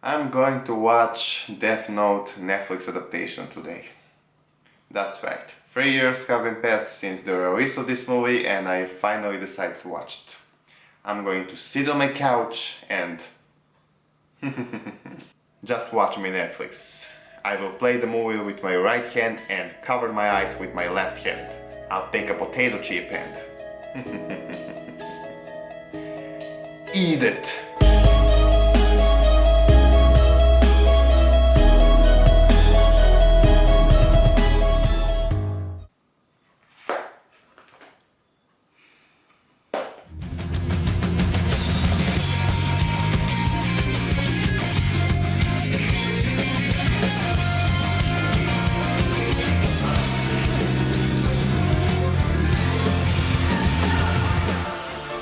I'm going to watch Death Note Netflix adaptation today. That's right. 3 years have been passed since the release of this movie and I finally decided to watch it. I'm going to sit on my couch and just watch me Netflix. I will play the movie with my right hand and cover my eyes with my left hand. I'll take a potato chip and eat it.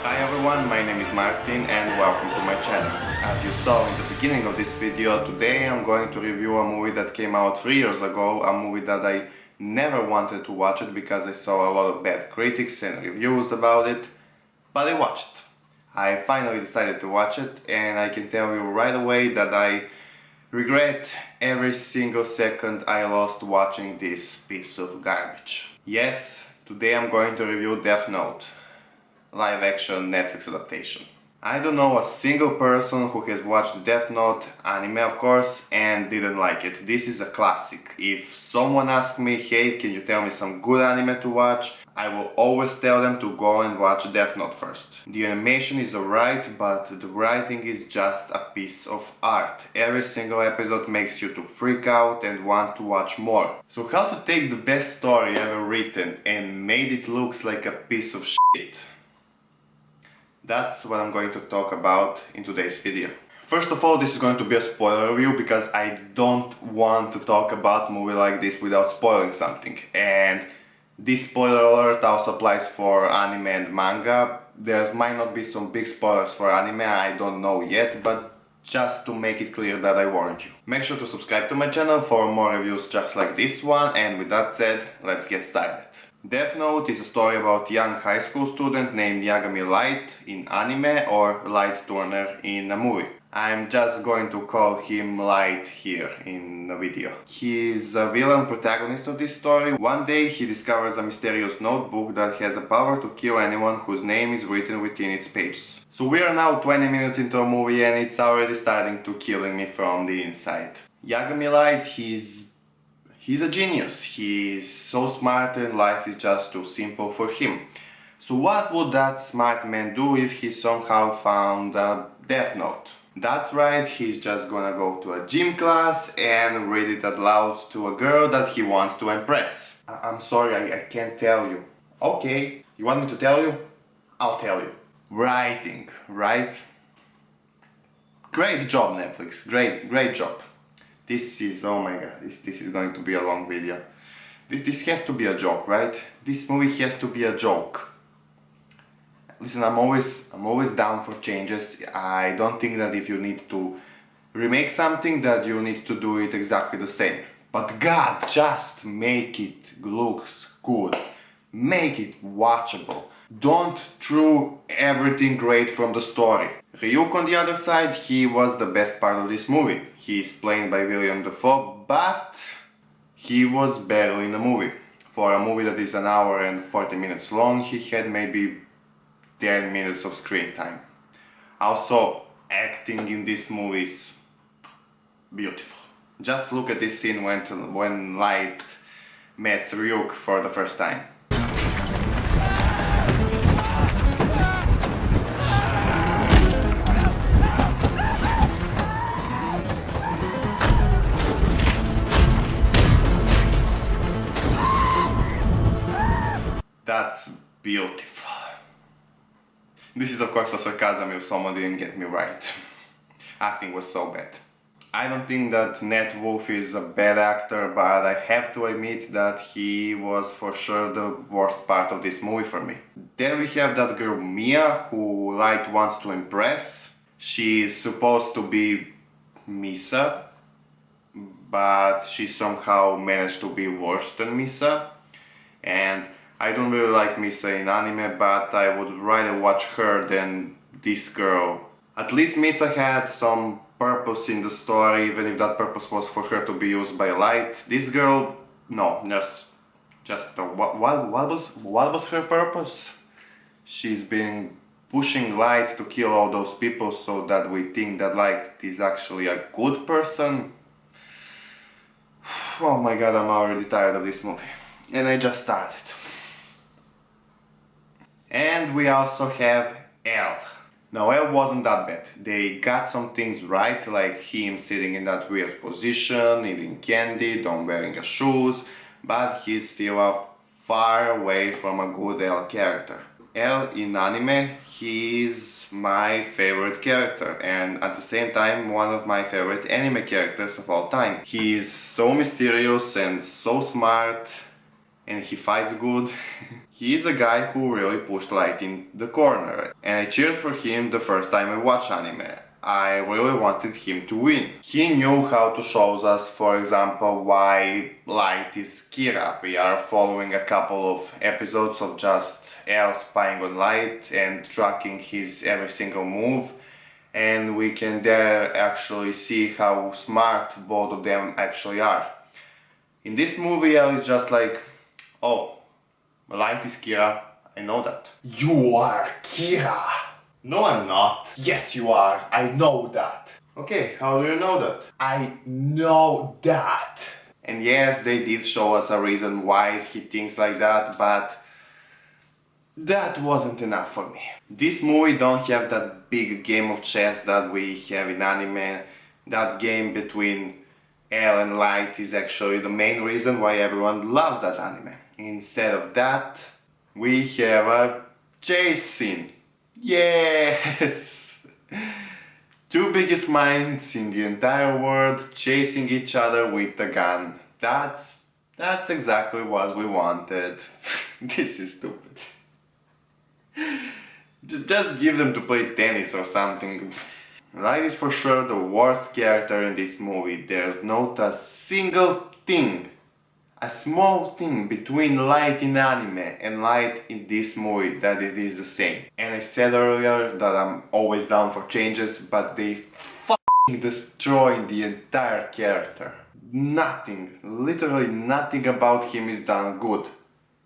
Hi everyone, my name is Martin and welcome to my channel. As you saw in the beginning of this video, today I'm going to review a movie that came out 3 years ago, a movie that I never wanted to watch it because I saw a lot of bad critics and reviews about it, but I watched. I finally decided to watch it and I can tell you right away that I regret every single second I lost watching this piece of garbage. Yes, today I'm going to review Death Note, live action Netflix adaptation. I don't know a single person who has watched Death Note, anime of course, and didn't like it. This is a classic. If someone asks me, hey, can you tell me some good anime to watch? I will always tell them to go and watch Death Note first. The animation is alright, but the writing is just a piece of art. Every single episode makes you to freak out and want to watch more. So how to take the best story ever written and made it looks like a piece of shit? That's what I'm going to talk about in today's video. First of all, this is going to be a spoiler review because I don't want to talk about a movie like this without spoiling something. And this spoiler alert also applies for anime and manga. There might not be some big spoilers for anime, I don't know yet, but just to make it clear that I warned you. Make sure to subscribe to my channel for more reviews just like this one, and with that said, let's get started. Death Note is a story about a young high school student named Yagami Light in anime or Light Turner in a movie. I'm just going to call him Light here in the video. He's a villain protagonist of this story. One day he discovers a mysterious notebook that has a power to kill anyone whose name is written within its pages. So we are now 20 minutes into a movie and it's already starting to killing me from the inside. Yagami Light, He's a genius, he's so smart and life is just too simple for him. So what would that smart man do if he somehow found a Death Note? That's right, he's just gonna go to a gym class and read it out loud to a girl that he wants to impress. I'm sorry, I can't tell you. Okay, you want me to tell you? I'll tell you. Writing, right? Great job, Netflix, great job. This is, oh my god, this is going to be a long video. This has to be a joke, right? This movie has to be a joke. Listen, I'm always down for changes. I don't think that if you need to remake something that you need to do it exactly the same. But god, just make it look good. Make it watchable. Don't throw everything great from the story. Ryuk on the other side, he was the best part of this movie. He is played by William Dafoe, but he was barely in the movie. For a movie that is an hour and 40 minutes long, he had maybe 10 minutes of screen time. Also, acting in this movie is beautiful. Just look at this scene when Light meets Ryuk for the first time. That's beautiful. This is of course a sarcasm if someone didn't get me right. Acting was so bad. I don't think that Nat Wolff is a bad actor, but I have to admit that he was for sure the worst part of this movie for me. Then we have that girl Mia, who Light wants to impress. She's supposed to be Misa, but she somehow managed to be worse than Misa. And I don't really like Misa in anime, but I would rather watch her than this girl At least Misa had some purpose in the story, even if that purpose was for her to be used by light. This girl, no, just what was her purpose? She's been pushing light to kill all those people so that we think that light is actually a good person. Oh my god, I'm already tired of this movie. And I just started. And we also have Elle. Now Elle wasn't that bad. They got some things right, like him sitting in that weird position, eating candy, don't wearing shoes, but he's still far away from a good Elle character. Elle in anime, he is my favorite character and at the same time one of my favorite anime characters of all time. He is so mysterious and so smart and he fights good. He is a guy who really pushed light in the corner and I cheered for him the first time I watched anime. I really wanted him to win. He knew how to show us, for example, why light is Kira. We are following a couple of episodes of just Elle spying on light and tracking his every single move, and we can there actually see how smart both of them actually are. In this movie Elle is just like, oh, light is Kira, I know that. You are Kira. No, I'm not. Yes, you are. I know that. Okay, how do you know that? I know that. And yes, they did show us a reason why he thinks like that, but that wasn't enough for me. This movie don't have that big game of chess that we have in anime. That game between Elle and Light is actually the main reason why everyone loves that anime. Instead of that, we have a chase scene. Yes! Two biggest minds in the entire world chasing each other with a gun. That's exactly what we wanted. This is stupid. Just give them to play tennis or something. Light is for sure the worst character in this movie. There's not a single thing, a small thing between Light in anime and Light in this movie that it is the same. And I said earlier that I'm always down for changes, but they f***ing destroy the entire character. Nothing, literally nothing about him is done good.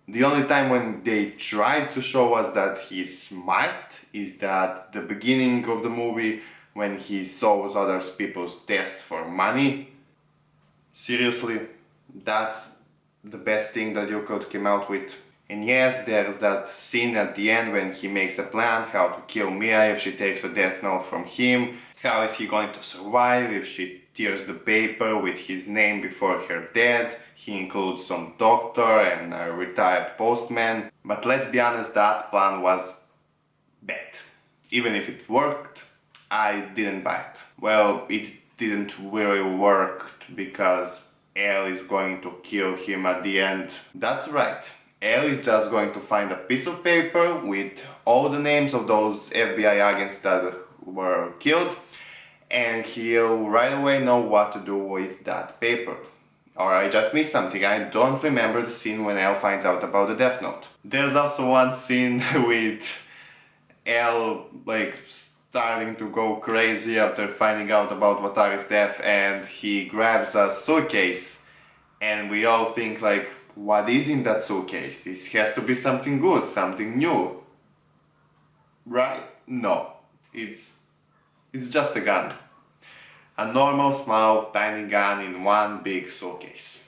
The only time when they tried to show us that he's smart is that the beginning of the movie when he solves other people's tests for money. Seriously, that's the best thing that you could come out with. And yes, there's that scene at the end when he makes a plan how to kill Mia if she takes a death note from him. How is he going to survive if she tears the paper with his name before her death? He includes some doctor and a retired postman. But let's be honest, that plan was bad. Even if it worked, I didn't buy it. Well, it didn't really work because Elle is going to kill him at the end. That's right. Elle is just going to find a piece of paper with all the names of those FBI agents that were killed, and he'll right away know what to do with that paper. Or I just missed something. I don't remember the scene when Elle finds out about the Death Note. There's also one scene with Elle starting to go crazy after finding out about Watari's death, and he grabs a suitcase and we all think like, what is in that suitcase? This has to be something good, something new. Right? No. It's just a gun. A normal, small, tiny gun in one big suitcase.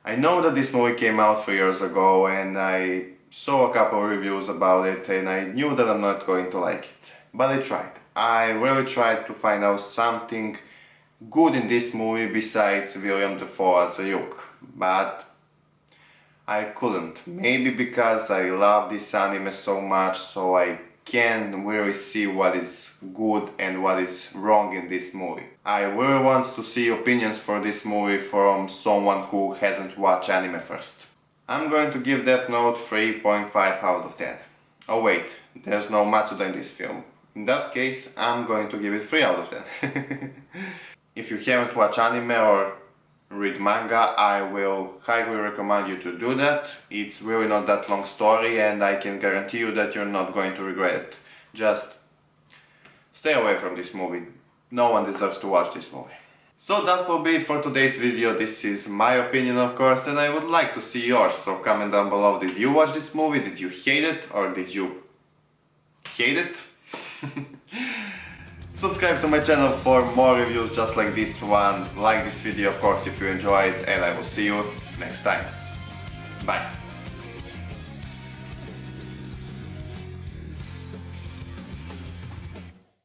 I know that this movie came out 3 years ago and I saw a couple of reviews about it and I knew that I'm not going to like it. But I tried. I really tried to find out something good in this movie besides William Dafoe as a Ryuk. But I couldn't. Maybe because I love this anime so much, so I can really see what is good and what is wrong in this movie. I really want to see opinions for this movie from someone who hasn't watched anime first. I'm going to give Death Note 3.5 out of 10. Oh wait, there's no Matsuda in this film. In that case, I'm going to give it 3 out of 10. If you haven't watched anime or read manga, I will highly recommend you to do that. It's really not that long story and I can guarantee you that you're not going to regret it. Just stay away from this movie. No one deserves to watch this movie. So that will be it for today's video. This is my opinion, of course, and I would like to see yours. So comment down below, did you watch this movie? Did you hate it? Or did you hate it? Subscribe to my channel for more reviews just like this one. Like this video, of course, if you enjoyed, and I will see you next time. Bye.